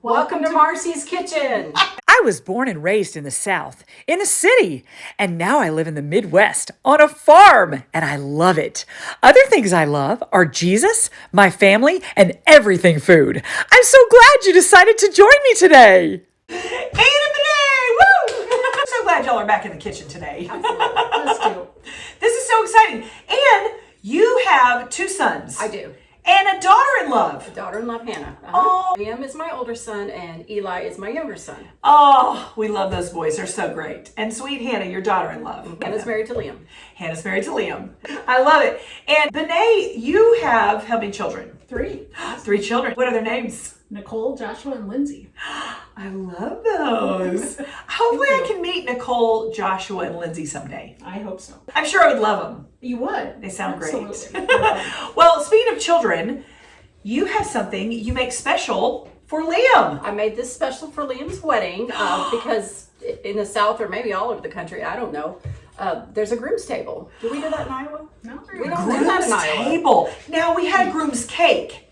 Welcome to Marci's Kitchen. I was born and raised in the South, in a city, and now I live in the Midwest on a farm, and I love it. Other things I love are Jesus, my family, and everything food. I'm so glad you decided to join me today. Benae! Woo! I'm so glad y'all are back in the kitchen today. Let's do. This is so exciting. And you have two sons. I do. And a daughter-in-law. Daughter-in-law Hannah. Oh. Liam is my older son, and Eli is my younger son. Oh, we love those boys. They're so great. And sweet Hannah, your daughter-in-law. Hannah's married to Liam. Hannah's married to Liam. I love it. And Benae, you have how many children? 3. 3 children. What are their names? Nicole, Joshua, and Lindsay. I love those. Hopefully I can meet Nicole, Joshua, and Lindsay someday. I hope so. I'm sure I would love them. You would. They sound Absolutely. great. Well, speaking of children, you have something you make special for Liam. I made this special for Liam's wedding because in the South, or maybe all over the country, I don't know, there's a groom's table. Do we do that in Iowa? No. We don't do that in Groom's Iowa. table. Now, we had a groom's cake,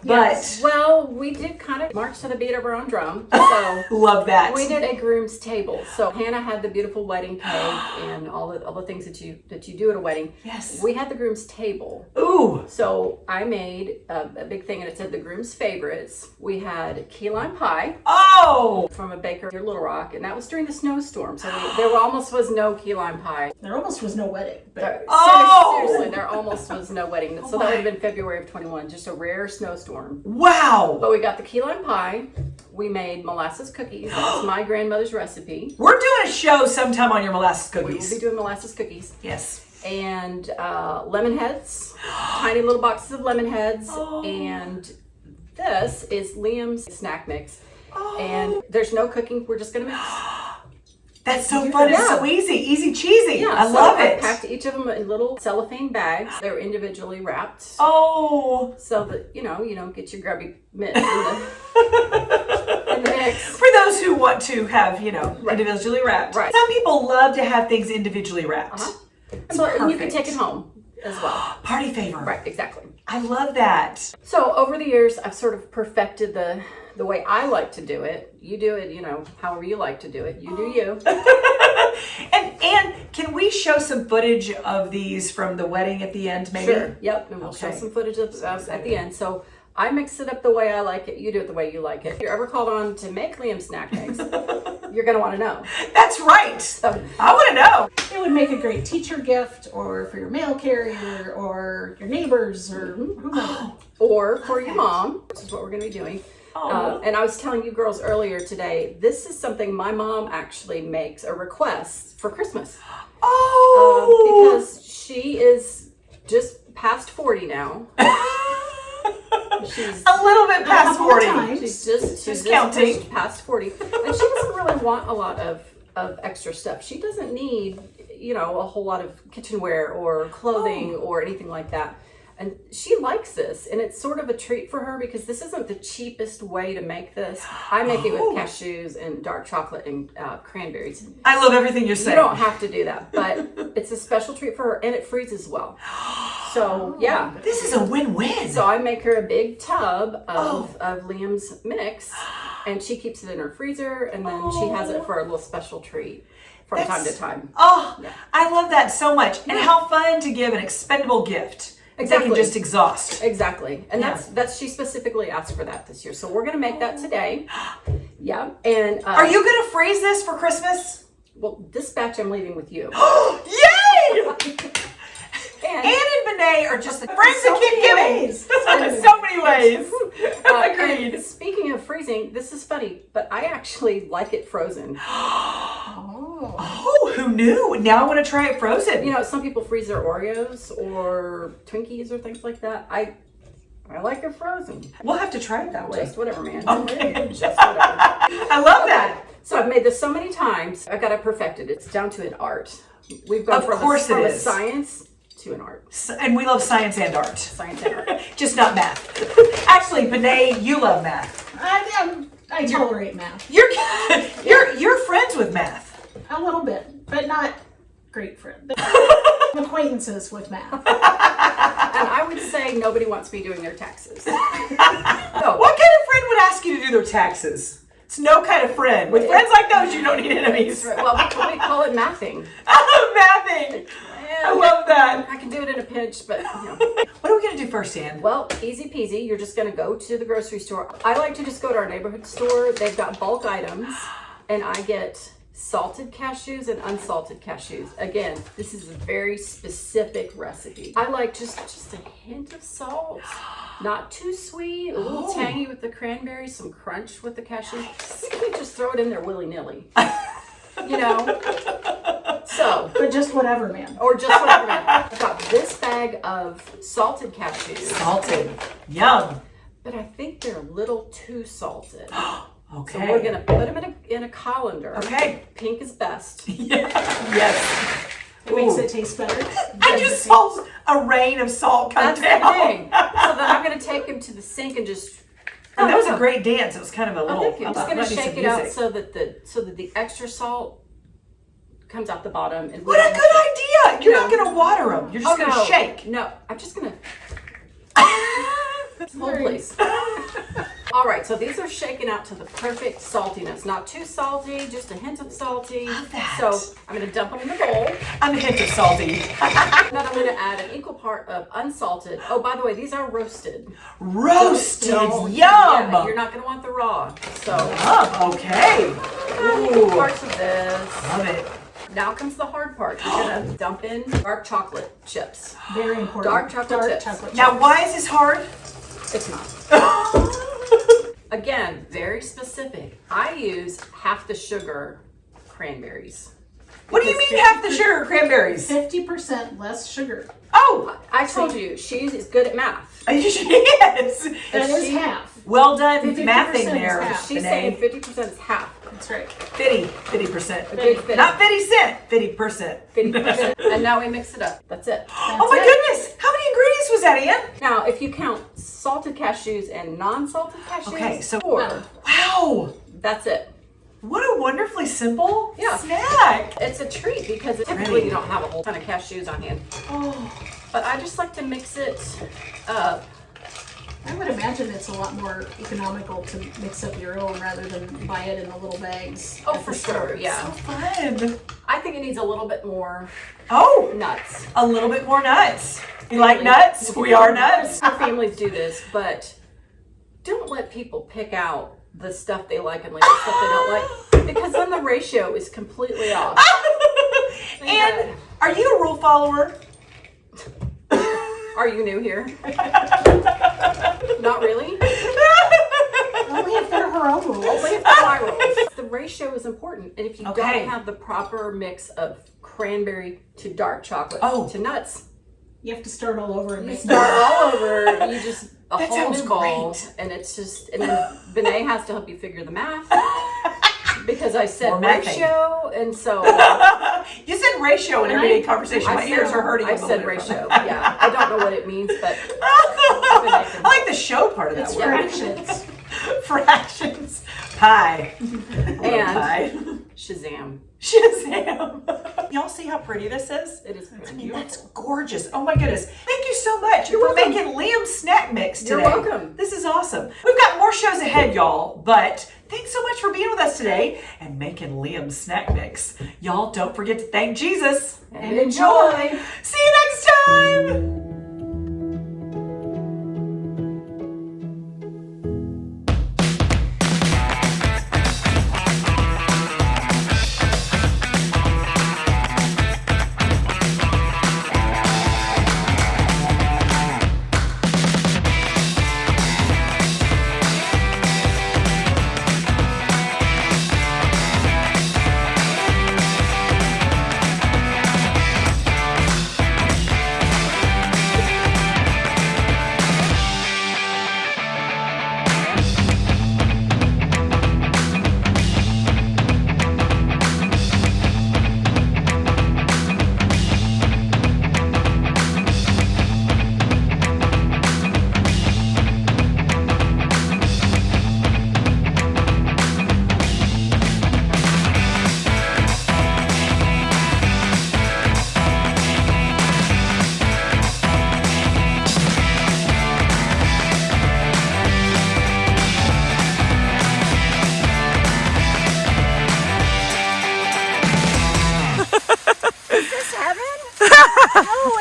but Yes. Well, we did kind of march to the beat of our own drum. So love that. we did a groom's table. So Hannah had the beautiful wedding cake and all the things that you do at a wedding. Yes. We had the groom's table. Ooh. So I made a big thing, and it said the groom's favorites. We had key lime pie Oh. from a baker in Little Rock, and that was during the snowstorm. So there almost was no key lime pie. There almost was no wedding. But There, Oh! seriously, there almost was no wedding. So that would have been February of 21, just a rare snowstorm. Wow. But we got the key lime pie. We made molasses cookies. That's my grandmother's recipe. We're doing a show sometime on your molasses We will cookies. be doing molasses cookies. Yes. And lemon heads, tiny little boxes of lemon heads. Oh. And this is Liam's snack mix. Oh. And there's no cooking. We're just going to mix. That's so fun. It's Yeah. so easy cheesy. Yeah, I so love I it. packed each of them in little cellophane bags. They were individually wrapped. Oh. So that, you don't get your grubby mitts in the mix. For those who want to have, individually wrapped. Right. Some people love to have things individually wrapped. So and you can perfect. take it home as well. Party favor. Right, exactly. I love that. So over the years, I've sort of perfected the way I like to do it. You do it, however you like to do it. You do you. And can we show some footage of these from the wedding at the end, maybe? Sure. Yep. And we'll show Okay. some footage of at the end. So I mix it up the way I like it. You do it the way you like it. If you're ever called on to make Liam snack mix, you're going to want to know. That's right. So I want to know. it would make a great teacher gift, or for your mail carrier, or your neighbors, or whomever. or for your mom, which is what we're going to be doing. And I was telling you girls earlier today, this is something my mom actually makes a request for Christmas. Oh. Because she is just past 40 now. She's a little bit past couple of 40. times. she's just counting. pushed past 40. And she doesn't really want a lot of extra stuff. She doesn't need, a whole lot of kitchenware or clothing or anything like that. And she likes this, and it's sort of a treat for her because this isn't the cheapest way to make this. I make it with cashews and dark chocolate and cranberries. I love everything you're saying. You don't have to do that, but it's a special treat for her, and it freezes well. So, yeah. This is a win-win. So I make her a big tub of Liam's mix, and she keeps it in her freezer, and then she has it for a little special treat from time to time. Oh, I love that so much. And how fun to give an expendable gift. Exactly. They can just exhaust. Exactly. And that's she specifically asked for that this year. So we're going to make that today. Yeah. And Are you going to freeze this for Christmas? well, this batch I'm leaving with you. Yay! And Anne and Benae are just the friends so that keep many giving. ways. In so many ways. Agreed. and speaking of freezing, this is funny, but I actually like it frozen. Oh, who knew? Now I want to try it frozen. Some people freeze their Oreos or Twinkies or things like that. I like it frozen. We'll have to try it that way. Just whatever, man. Okay. Just whatever. I love that. So I've made this so many times. I've got it perfected. It's down to an art. We've gone Of from course it a is. science to an art. And we love science and art. Science and art. Just not math. Actually, Benae, you love math. I tolerate math You're friends with math. a little bit, but not great friend. I'm acquaintances with math. And I would say nobody wants me doing their taxes. No. What kind of friend would ask you to do their taxes? It's no kind of friend. With friends like those, you don't need enemies. Well, we call it mathing. Mathing. I love that. I can do it in a pinch, but What are we going to do first, Ann? Well, easy peasy. You're just going to go to the grocery store. I like to just go to our neighborhood store. They've got bulk items, and I get salted cashews and unsalted cashews. Again, this is a very specific recipe. I like just a hint of salt. Not too sweet, a little tangy with the cranberries, some crunch with the cashews. You can't just throw it in there willy-nilly. You know? So, But just whatever, man. or just whatever. I've got this bag of salted cashews. Salted. Yum. But I think they're a little too salted. Okay. So we're gonna put them in a colander. Okay. Pink is best. Yes. It makes Ooh. it taste better. I just saw a rain of salt come That's down. the thing. So then I'm gonna take them to the sink and just. And that was a great dance. It was kind of a little. I'm just gonna might be some shake it out music. so that the extra salt comes out the bottom. And we What a don't good have idea! You're not going to water them. You're just going to shake. No, I'm just gonna. Hold please. All right, so these are shaken out to the perfect saltiness. Not too salty, just a hint of salty. Love that. So I'm gonna dump them in the bowl. I'm a hint of salty. Then I'm gonna add an equal part of unsalted. Oh, by the way, these are roasted. Roasted. Don't- Yum. Yeah, you're not gonna want the raw. So Okay. equal Ooh. parts of this. Love it. Now comes the hard part. You're gonna dump in dark chocolate chips. Very important. Dark chocolate chips. chocolate Now, chips. why is this hard? It's not. Again, very specific. I use half the sugar cranberries. What do you mean half the sugar cranberries? 50% less sugar. Oh, I told you, she is good at math. yes. That is she- half. Well done 50% mathing is there. half. She's Benae. saying 50% is half. That's right. 50%. A good 50. Not 50 cent, 50%. 50%. And now we mix it up. That's it. Oh my it. goodness! How many ingredients was that, Ann? Now, if you count salted cashews and non-salted cashews, Okay, so- 4. Wow! That's it. What a wonderfully simple Yeah. snack. It's a treat because typically Ready. you don't have a whole ton of cashews on hand. Oh, But I just like to mix it up. I would imagine it's a lot more economical to mix up your own rather than buy it in the little bags. Oh, at for the sure, store. yeah. so fun. I think it needs a little bit more Oh, nuts. a little bit more nuts. You like nuts? We are nuts. Our families do this, but don't let people pick out the stuff they like and like the stuff they don't like, because then the ratio is completely off. And are you a rule follower? Are you new here? Not really. Only if they're her own rules. Only if they're my rules. The ratio is important, and if you Okay. don't have the proper mix of cranberry to dark chocolate to nuts, You have to start all over and you make start all over. You just a That whole sounds new ball, great. and it's just. And then Benae has to help you figure the math because I said More mathing. ratio, and so You said ratio in everyday conversation. My ears are hurting. I a little said bit from ratio. it. Yeah, I don't know what it means, but I like the show part of that It's word. fractions. Fractions. Pie. and Pie. Shazam. Shazam. Y'all see how pretty this is? It is I pretty. mean, that's gorgeous. Oh my goodness. Thank you so much for making Liam's snack mix today. You're welcome. This is awesome. We've got more shows ahead, y'all, but thanks so much for being with us today and making Liam's snack mix. Y'all don't forget to thank Jesus And enjoy. See you next time. Oh,